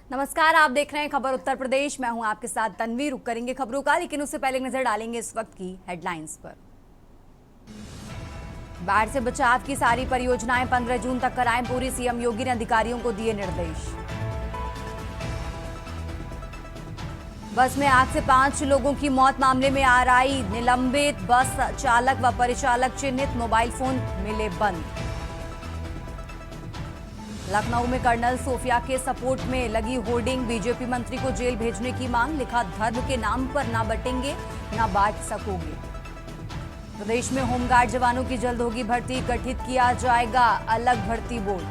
नमस्कार, आप देख रहे हैं खबर उत्तर प्रदेश। मैं हूं आपके साथ तन्वी। रुक करेंगे खबरों का, लेकिन उससे पहले नजर डालेंगे इस वक्त की हेडलाइंस पर। बाढ़ से बचाव की सारी परियोजनाएं 15 जून तक कराएं पूरी, सीएम योगी ने अधिकारियों को दिए निर्देश। बस में आग से 5 लोगों की मौत मामले में आरआई निलंबित, बस चालक व परिचालक चिन्हित, मोबाइल फोन मिले बंद। लखनऊ में कर्नल सोफिया के सपोर्ट में लगी होर्डिंग, बीजेपी मंत्री को जेल भेजने की मांग, लिखा धर्म के नाम पर ना बटेंगे ना बांट सकोगे। प्रदेश में होमगार्ड जवानों की जल्द होगी भर्ती, गठित किया जाएगा अलग भर्ती बोर्ड।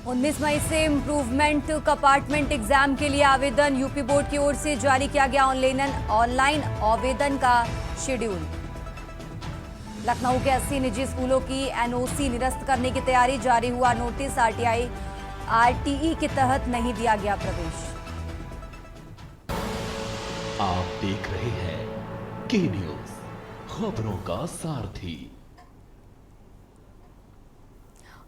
19 मई से इम्प्रूवमेंट कंपार्टमेंट एग्जाम के लिए आवेदन, यूपी बोर्ड की ओर से जारी किया गया ऑनलाइन आवेदन का शेड्यूल। लखनऊ के 80 निजी स्कूलों की एनओसी निरस्त करने की तैयारी, जारी हुआ नोटिस, आरटीई के तहत नहीं दिया गया प्रवेश। आप देख रहे हैं के न्यूज, खबरों का सारथी।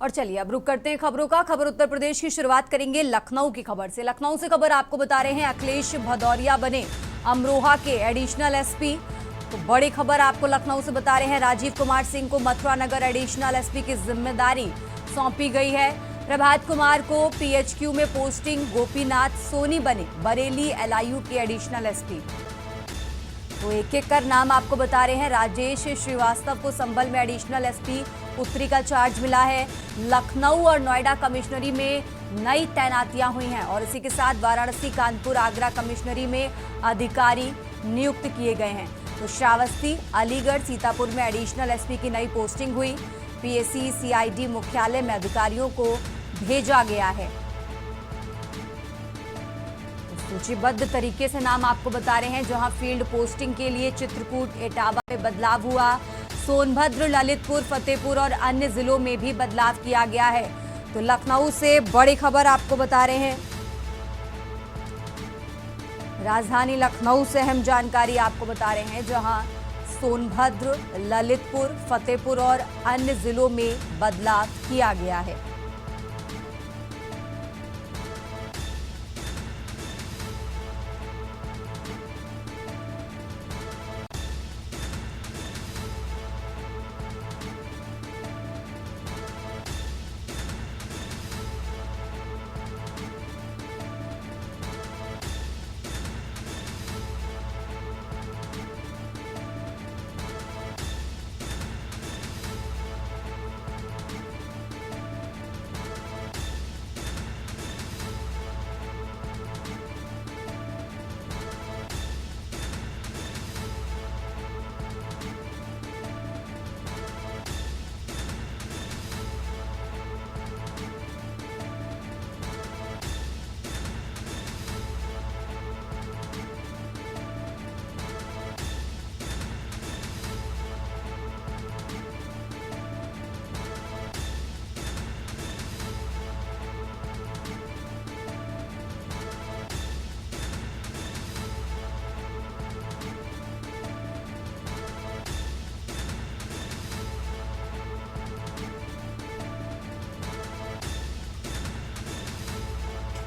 और चलिए अब रुक करते हैं खबरों का। खबर उत्तर प्रदेश की शुरुआत करेंगे लखनऊ की खबर से। लखनऊ से खबर आपको बता रहे हैं, अखिलेश भदौरिया बने अमरोहा के एडिशनल एसपी। तो बड़ी खबर आपको लखनऊ से बता रहे हैं, राजीव कुमार सिंह को मथुरा नगर एडिशनल एसपी की जिम्मेदारी सौंपी गई है। प्रभात कुमार को पीएचक्यू में पोस्टिंग, गोपीनाथ सोनी बने बरेली एलआईयू के एडिशनल एसपी। तो एक एक कर नाम आपको बता रहे हैं। राजेश श्रीवास्तव को संभल में एडिशनल एसपी उत्तरी का चार्ज मिला है। लखनऊ और नोएडा कमिश्नरी में नई तैनातियां हुई हैं और इसी के साथ वाराणसी, कानपुर, आगरा कमिश्नरी में अधिकारी नियुक्त किए गए हैं। तो श्रावस्ती, अलीगढ़, सीतापुर में एडिशनल एसपी की नई पोस्टिंग हुई। पीएसी सीआईडी मुख्यालय में अधिकारियों को भेजा गया है। सूचीबद्ध तरीके से नाम आपको बता रहे हैं। जहां फील्ड पोस्टिंग के लिए चित्रकूट, एटावा में बदलाव हुआ, सोनभद्र, ललितपुर, फतेहपुर और अन्य जिलों में भी बदलाव किया गया है। तो लखनऊ से बड़ी खबर आपको बता रहे हैं। राजधानी लखनऊ से अहम जानकारी आपको बता रहे हैं, जहां सोनभद्र, ललितपुर, फतेहपुर और अन्य जिलों में बदलाव किया गया है।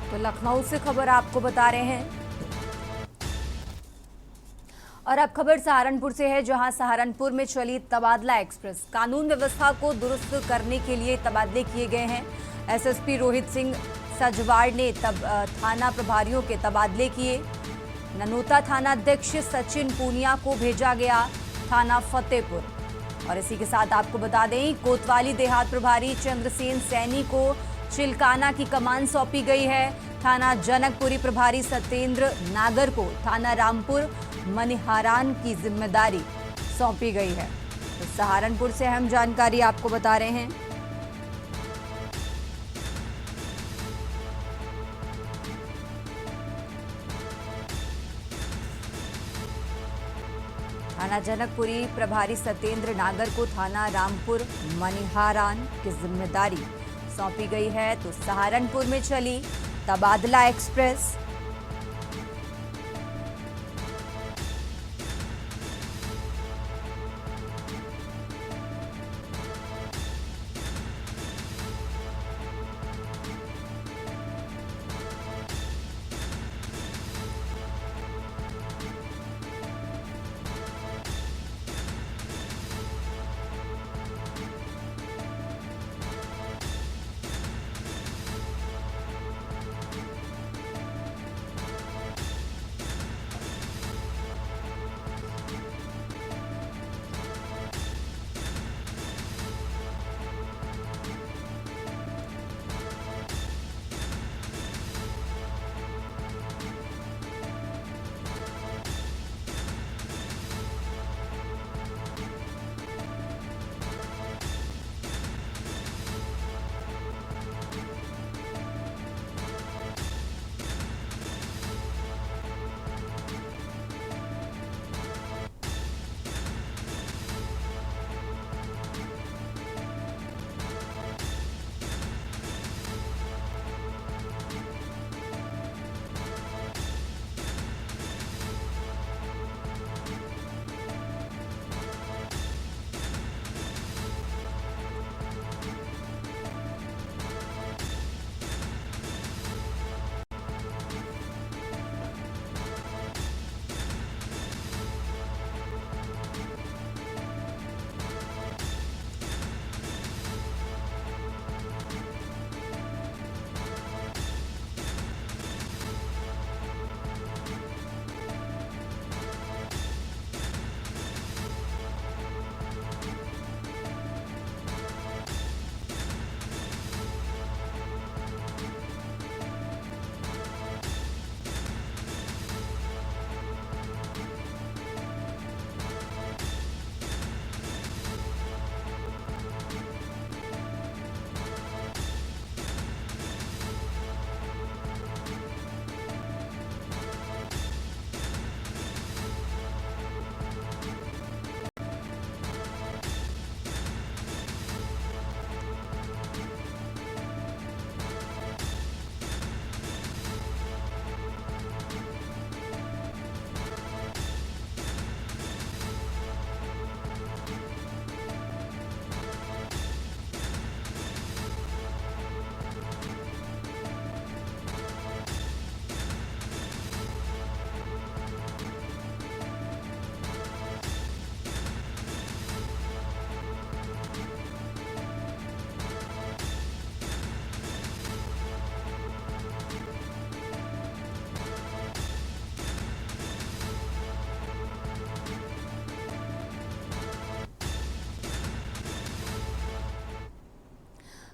तो लखनऊ से खबर आपको बता रहे हैं। और अब खबर सहारनपुर से है, जहां सहारनपुर में चली तबादला एक्सप्रेस। कानून व्यवस्था को दुरुस्त करने के लिए तबादले किए गए हैं। एसएसपी रोहित सिंह सजवाड़ ने थाना प्रभारियों के तबादले किए। ननोता थानाध्यक्ष सचिन पूनिया को भेजा गया थाना फतेहपुर। और इसी के साथ आपको बता दें, कोतवाली देहात प्रभारी चंद्रसेन सैनी को चिल्काना की कमान सौंपी गई है। थाना जनकपुरी प्रभारी सत्येंद्र नागर को थाना रामपुर मनिहारान की जिम्मेदारी सौंपी गई है। तो सहारनपुर से अहम जानकारी आपको बता रहे हैं। थाना जनकपुरी प्रभारी सत्येंद्र नागर को थाना रामपुर मनिहारान की जिम्मेदारी सौंपी गई है। तो सहारनपुर में चली तबादला एक्सप्रेस।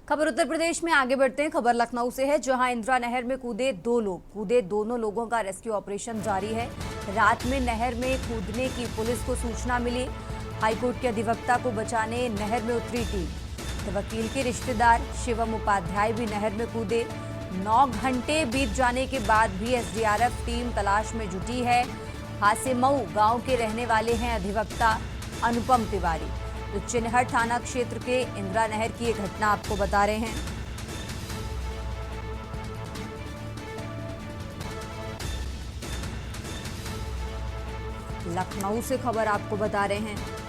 खबर उत्तर प्रदेश में आगे बढ़ते हैं। खबर लखनऊ से है, जहां इंदिरा नहर में कूदे दोनों लोगों का रेस्क्यू ऑपरेशन जारी है। रात में नहर में कूदने की पुलिस को सूचना मिली। हाईकोर्ट के अधिवक्ता को बचाने नहर में उतरी टीम। तो वकील के रिश्तेदार शिवम उपाध्याय भी नहर में कूदे। 9 घंटे बीत जाने के बाद भी एसडीआरएफ टीम तलाश में जुटी है। हासेमऊ गांव के रहने वाले हैं अधिवक्ता अनुपम तिवारी। तो चिनहट थाना क्षेत्र के इंदिरा नहर की ये घटना आपको बता रहे हैं। लखनऊ से खबर आपको बता रहे हैं।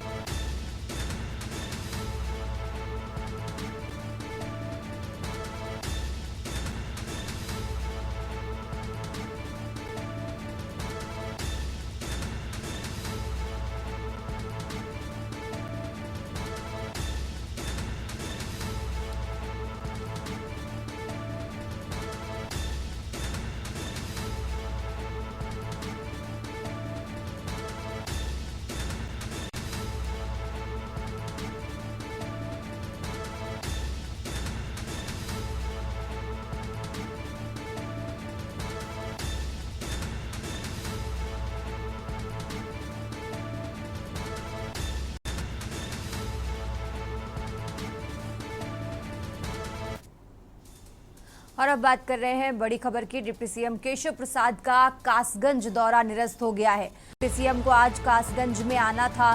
और अब बात कर रहे हैं बड़ी खबर की। डिप्टी सीएम केशव प्रसाद का कासगंज दौरा निरस्त हो गया है। डिप्टी सीएम को आज कासगंज में आना था।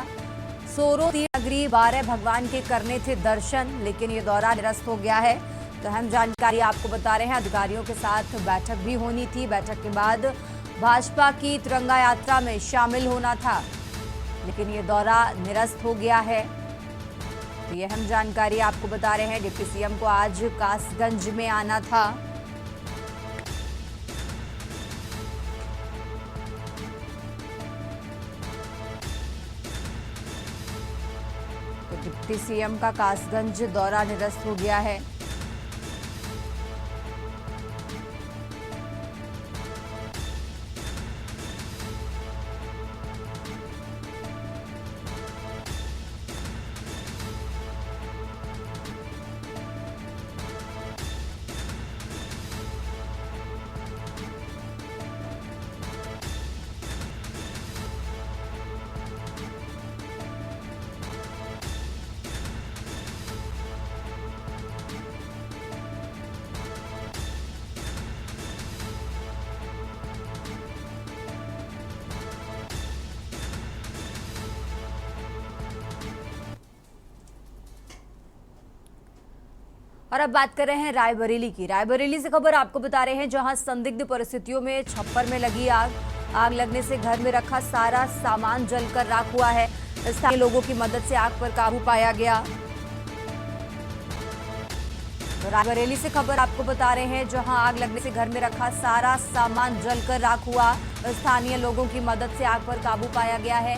सोरो नगरी 12 भगवान के करने थे दर्शन, लेकिन ये दौरा निरस्त हो गया है। तो अहम जानकारी आपको बता रहे हैं। अधिकारियों के साथ बैठक भी होनी थी। बैठक के बाद भाजपा की तिरंगा यात्रा में शामिल होना था, लेकिन ये दौरा निरस्त हो गया है। तो ये अहम जानकारी आपको बता रहे हैं। डिप्टी सीएम को आज कासगंज में आना था। तो डिप्टी सीएम का कासगंज दौरा निरस्त हो गया है। और अब बात कर रहे हैं रायबरेली की। रायबरेली से खबर आपको बता रहे हैं, जहां संदिग्ध परिस्थितियों में छप्पर में लगी आग लगने से घर में रखा सारा सामान जलकर राख हुआ है। स्थानीय लोगों की मदद से आग पर काबू पाया गया। तो रायबरेली से खबर आपको बता रहे हैं, जहां आग लगने से घर में रखा सारा सामान जलकर राख हुआ। स्थानीय लोगों की मदद से आग पर काबू पाया गया है।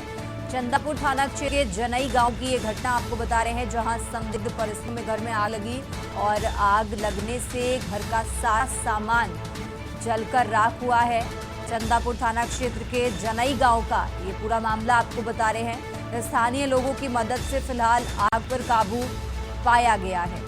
चंदापुर थाना क्षेत्र के जनई गांव की ये घटना आपको बता रहे हैं, जहां संदिग्ध परिस्थितियों में घर में आग लगी और आग लगने से घर का सारा सामान जलकर राख हुआ है। चंदापुर थाना क्षेत्र के जनई गांव का ये पूरा मामला आपको बता रहे हैं। स्थानीय लोगों की मदद से फिलहाल आग पर काबू पाया गया है।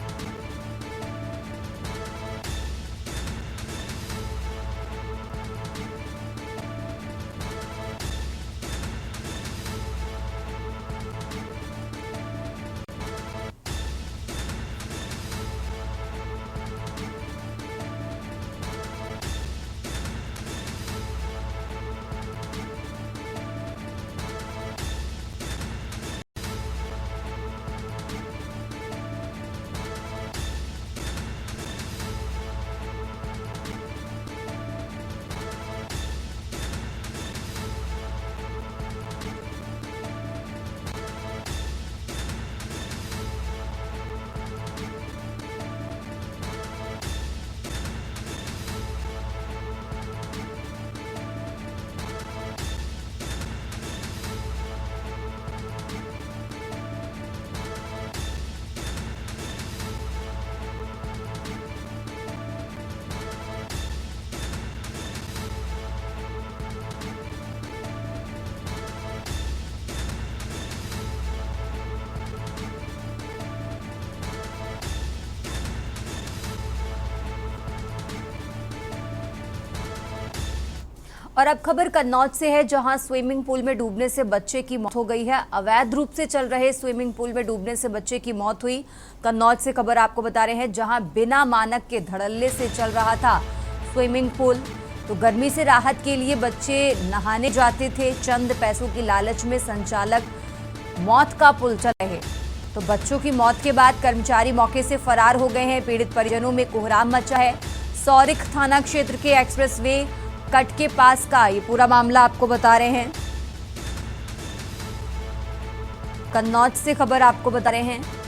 और अब खबर कन्नौज से है, जहां स्विमिंग पूल में डूबने से बच्चे की मौत हो गई है। अवैध रूप से चल रहे स्विमिंग पूल में डूबने से बच्चे की मौत हुई। कन्नौज से खबर आपको बता रहे हैं, जहां बिना मानक के धड़ल्ले से चल रहा था स्विमिंग पूल। तो गर्मी से राहत के लिए बच्चे नहाने जाते थे। चंद पैसों की लालच में संचालक मौत का पुल चल रहे। तो बच्चों की मौत के बाद कर्मचारी मौके से फरार हो गए हैं। पीड़ित परिजनों में कोहराम मचा है। सौरिख थाना क्षेत्र के एक्सप्रेसवे कट के पास का ये पूरा मामला आपको बता रहे हैं। कन्नौज से खबर आपको बता रहे हैं।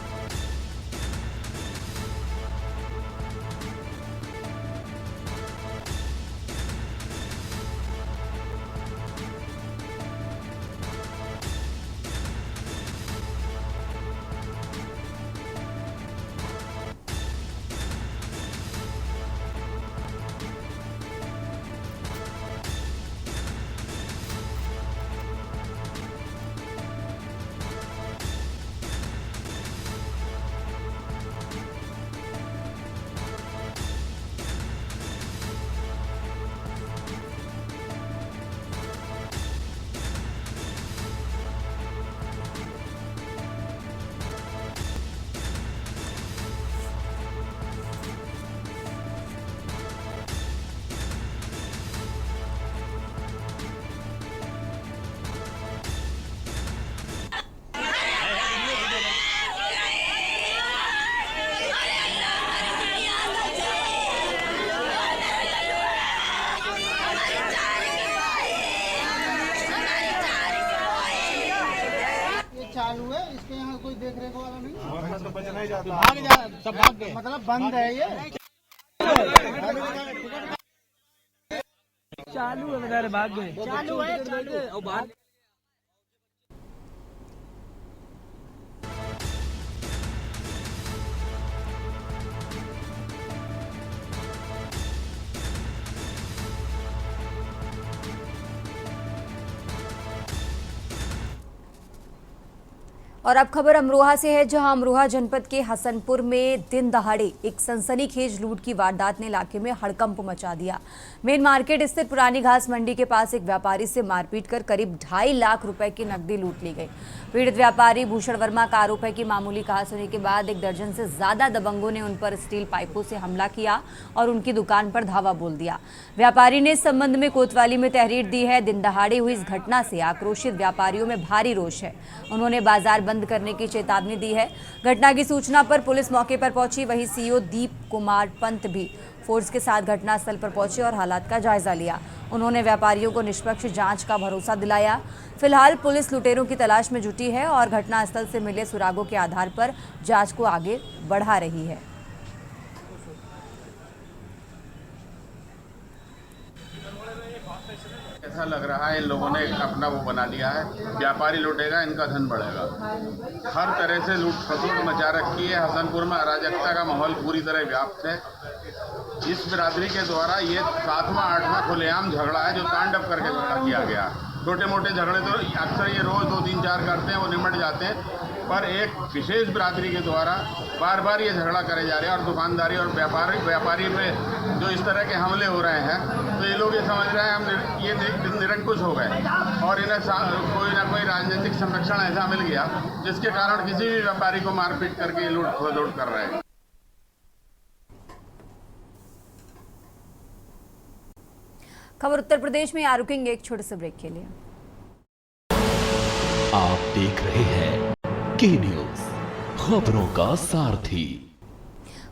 चालू है, इसके यहाँ कोई देख रेख वाला नहीं। तो बचना ही जाता, भाग जा, सब भाग गए, मतलब बंद है ये। चालू है, बता रहे भाग गए। चालू है और भाग। और अब खबर अमरोहा से है, जहां अमरोहा जनपद के हसनपुर में दिन दहाड़े एक सनसनीखेज लूट की वारदात ने इलाके में हड़कंप मचा दिया। मेन मार्केट स्थित पुरानी घास मंडी के पास एक व्यापारी से मारपीट कर करीब 2.5 लाख रुपए की नकदी लूट ली गई। पीड़ित व्यापारी भूषण वर्मा का आरोप है कि मामूली कहासुनी के बाद एक दर्जन से ज्यादा दबंगों ने उन पर स्टील पाइपों से हमला किया और उनकी दुकान पर धावा बोल दिया। व्यापारी ने इस संबंध में कोतवाली में तहरीर दी है। दिन दहाड़े हुई इस घटना से आक्रोशित व्यापारियों में भारी रोष है। उन्होंने बाजार बंद करने की चेतावनी दी है। घटना की सूचना पर पुलिस मौके पर पहुंची। वहीं सीओ दीप कुमार पंत भी फोर्स के साथ घटनास्थल पर पहुंचे और हालात का जायजा लिया। उन्होंने व्यापारियों को निष्पक्ष जांच का भरोसा दिलाया। फिलहाल पुलिस लुटेरों की तलाश में जुटी है और घटनास्थल से मिले सुरागों के आधार पर जांच को आगे बढ़ा रही है। ऐसा लग रहा है इन लोगों ने अपना वो बना लिया है, व्यापारी लूटेगा इनका धन बढ़ेगा। हर तरह से लूट खसोट मचा रखी है। हसनपुर में अराजकता का माहौल पूरी तरह व्याप्त है। इस बिरादरी के द्वारा ये 7वां 8वां खुलेआम झगड़ा है जो तांडव करके खड़ा किया गया। छोटे मोटे झगड़े तो अक्सर ये रोज 2 3 4 करते हैं, वो निमट जाते हैं, पर एक विशेष बिरादरी के द्वारा बार बार ये झगड़ा करे जा रहे हैं। और दुकानदारी और व्यापारी पे जो इस तरह के हमले हो रहे हैं, तो ये लोग ये समझ रहे हैं हम ये निरंकुश हो गए और इन्हें कोई ना कोई राजनीतिक संरक्षण ऐसा मिल गया जिसके कारण किसी भी व्यापारी को मारपीट करके लूट खसोट कर रहे हैं। खबर उत्तर प्रदेश में। रुकेंगे एक छोटे से ब्रेक के लिए। आप देख रहे हैं के न्यूज, खबरों का सारथी।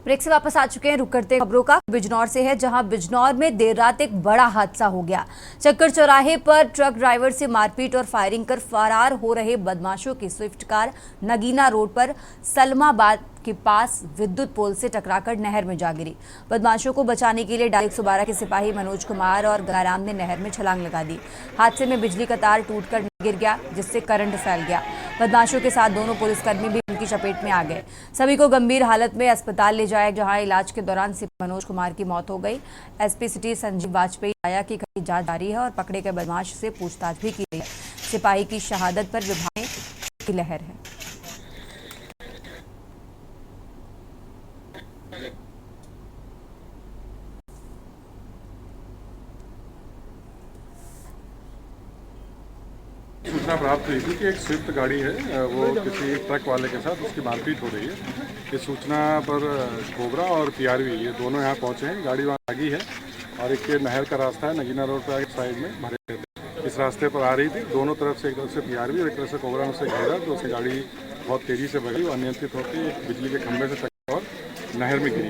ब्रेक से वापस आ चुके हैं। रुक करते हैं खबरों का। बिजनौर से है, जहां बिजनौर में देर रात एक बड़ा हादसा हो गया। चक्कर चौराहे पर ट्रक ड्राइवर से मारपीट और फायरिंग कर फरार हो रहे बदमाशों की स्विफ्ट कार नगीना रोड पर सलमाबाद के पास विद्युत पोल से टकराकर नहर में जा गिरी। बदमाशों को बचाने के लिए डाल 112 के सिपाही मनोज कुमार और गंगाराम ने नहर में छलांग लगा दी। हादसे में बिजली का तार टूटकर गिर गया, जिससे करंट फैल गया। बदमाशों के साथ दोनों पुलिसकर्मी भी उनकी चपेट में आ गए। सभी को गंभीर हालत में अस्पताल ले जाया, जहां इलाज के दौरान सिपाही मनोज कुमार की मौत हो गई। एसपी सिटी संजीव वाजपेयी आया कि जांच जारी है और पकड़े गए बदमाश से पूछताछ भी की गई है। सिपाही की शहादत पर विभाग में की लहर है। सूचना प्राप्त हुई थी कि एक स्विफ्ट गाड़ी है वो किसी ट्रक वाले के साथ उसकी मारपीट हो रही है। इस सूचना पर कोबरा और पीआरवी ये दोनों यहाँ पहुँचे हैं। गाड़ी वहाँ आगी है और एक नहर का रास्ता है, नगीना रोड पर साइड में भरे थे। इस रास्ते पर आ रही थी, दोनों तरफ से, एक तरफ से पीआरवी और एक तरफ से कोबरा में से घेरा, तो उसकी गाड़ी बहुत तेज़ी से भगी, अनियंत्रित होकर एक बिजली के खंभे से टकरा और नहर में गिरी।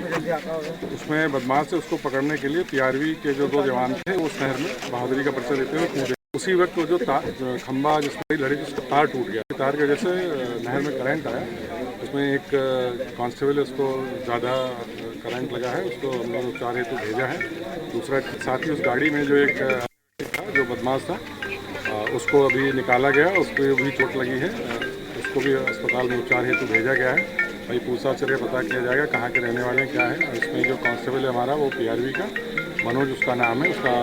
उसमें बदमाश से उसको पकड़ने के लिए पीआरवी के जो 2 जवान थे उस नहर में बहादुरी का परिचय देते हुए कूदे। उसी वक्त वो जो खंभा जिसमें लड़ी जिसका तार टूट गया, तार की वजह से नहर में करंट आया। उसमें एक कांस्टेबल है, उसको ज़्यादा करंट लगा है, उसको हम लोग उपचार हेतु भेजा है। दूसरा साथ ही उस गाड़ी में जो एक था जो बदमाश था उसको अभी निकाला गया, उसको भी चोट लगी है, उसको भी अस्पताल में उपचार हेतु भेजा गया है। भाई पूछताछ करके पता किया जाएगा कहाँ के रहने वाले हैं, क्या है। और इसमें जो कांस्टेबल है हमारा वो पीआरवी का मनोज उसका नाम है, उसका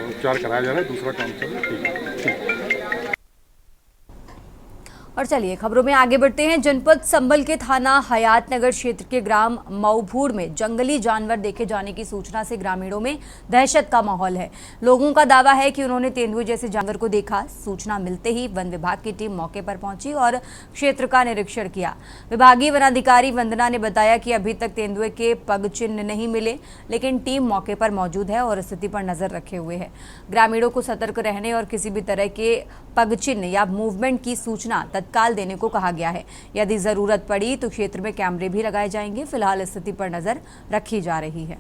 उपचार कराया जा रहा है। दूसरा कांस्टेबल ठीक है। और चलिए खबरों में आगे बढ़ते हैं। जनपद संभल के थाना हयात नगर क्षेत्र के ग्राम मऊभूड़ में जंगली जानवर देखे जाने की सूचना से ग्रामीणों में दहशत का माहौल है। लोगों का दावा है कि उन्होंने तेंदुए जैसे जानवर को देखा। सूचना मिलते ही वन विभाग की टीम मौके पर पहुंची और क्षेत्र का निरीक्षण किया। विभागीय वनाधिकारी वंदना ने बताया कि अभी तक तेंदुए के पग चिन्ह नहीं मिले, लेकिन टीम मौके पर मौजूद है और स्थिति पर नजर रखे हुए है। ग्रामीणों को सतर्क रहने और किसी भी तरह के पग चिन्ह या मूवमेंट की सूचना तत्काल देने को कहा गया है। यदि जरूरत पड़ी तो क्षेत्र में कैमरे भी लगाए जाएंगे। फिलहाल स्थिति पर नजर रखी जा रही है।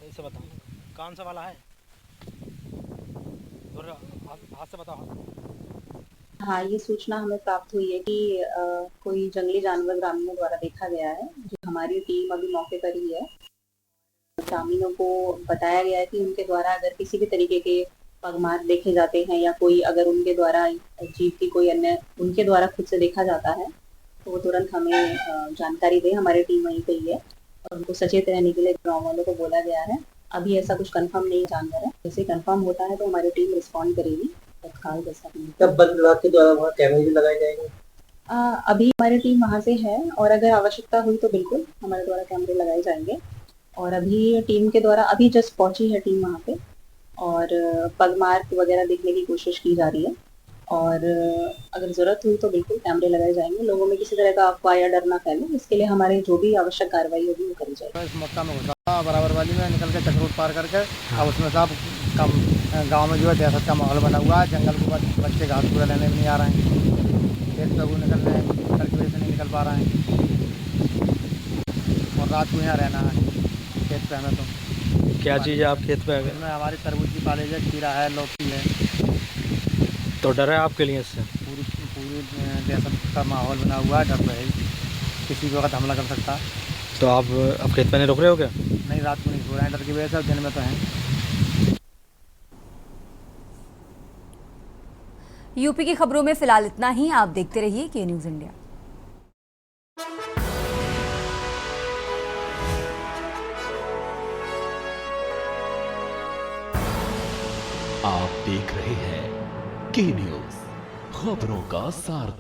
ऐसे बताओ कौन सा वाला है, हाथ से बताओ। हाँ, ये सूचना हमें प्राप्त हुई है कि कोई जंगली जानवर ग्रामीणों द्वारा देखा गया है। जो हमारी टीम अभी मौके पर ही है। ग्रामीणों को बताया गया है कि उनके द्वारा अगर किसी भी तरीके के पगमार्क देखे जाते हैं या कोई अगर उनके द्वारा जीव की कोई अन्य उनके द्वारा खुद से देखा जाता है तो वो तुरंत हमें जानकारी दे। हमारी टीम वहीं पे ही है और उनको सचेत रहने के लिए गाँव वालों को बोला गया है। अभी ऐसा कुछ कंफर्म नहीं जानवर है, जैसे कंफर्म होता है तो हमारी टीम रिस्पॉन्ड करेगी तत्काल। जैसा तब वन विभाग के द्वारा वहाँ कैमरे भी लगाए जाएंगे। अभी हमारी टीम वहाँ से है और अगर आवश्यकता हुई तो बिल्कुल हमारे द्वारा कैमरे लगाए जाएंगे। और अभी टीम के द्वारा अभी जस्ट पहुंची है टीम वहाँ पे और पगमार्क वगैरह देखने की कोशिश की जा रही है और अगर जरूरत हुई तो बिल्कुल कैमरे लगाए जाएंगे। लोगों में किसी तरह का अफवाह या डर ना फैले, इसके लिए हमारे जो भी आवश्यक कार्रवाई होगी वो करी जाएगी। इस मक्का में घुसा बराबर वाली में निकल के चक्रोट पार करके अब उसमें सब कम गाँव में जो है दहशत का माहौल बना हुआ है। जंगल को बच्चे घास पूरा लेने भी नहीं आ रहे हैं, खेत पे वो निकल रहे हैं, सड़क से नहीं निकल पा रहे हैं और रात को यहाँ रहना है खेत पे हमें। तो क्या चीज़ है आप खेत पे आ गए? इसमें हमारी तरबूज की पालेज है, खीरा है, लौकी है। तो डर है आपके लिए इससे? पूरी दहशत का माहौल बना हुआ है, डर रहे किसी भी वक्त हमला कर सकता है। तो आप अब खेत पे नहीं रुक रहे हो क्या? नहीं, रात को नहीं सो रहे हैं डर की वजह से, दिन में तो हैं। यूपी की खबरों में फिलहाल इतना ही। आप देखते रहिए के न्यूज़ इंडिया। आप देख रहे हैं के न्यूज़, खबरों का सारथी।